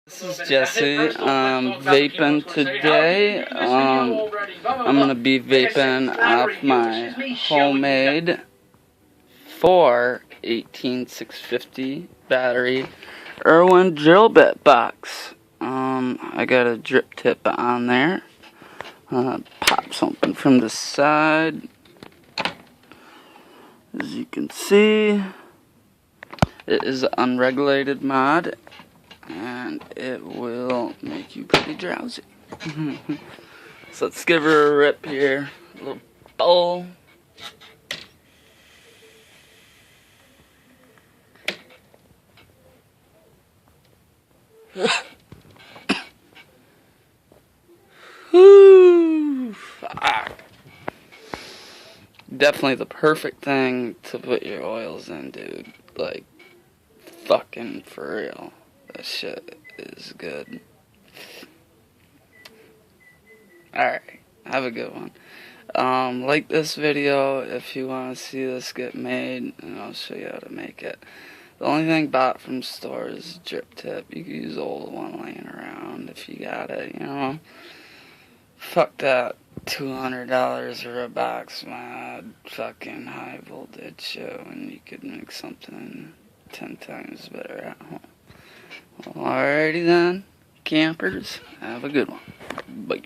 This is Jesse. Vaping today. I'm gonna be vaping off my homemade 18650 battery Irwin drill bit box. I got a drip tip on there. Pops open from the side. As you can see, it is an unregulated mod, and it will make you pretty drowsy. So let's give her a rip here. A little bowl. Whew, fuck. Definitely the perfect thing to put your oils in, dude. Like, fucking for real. That shit is good. Alright, have a good one. Like this video if you want to see this get made, and I'll show you how to make it. The only thing bought from store is drip tip. You can use old one laying around if you got it, you know. Fuck that $200 for a box mod fucking high voltage show, and you could make something 10 times better at home. Alrighty then, campers, have a good one. Bye.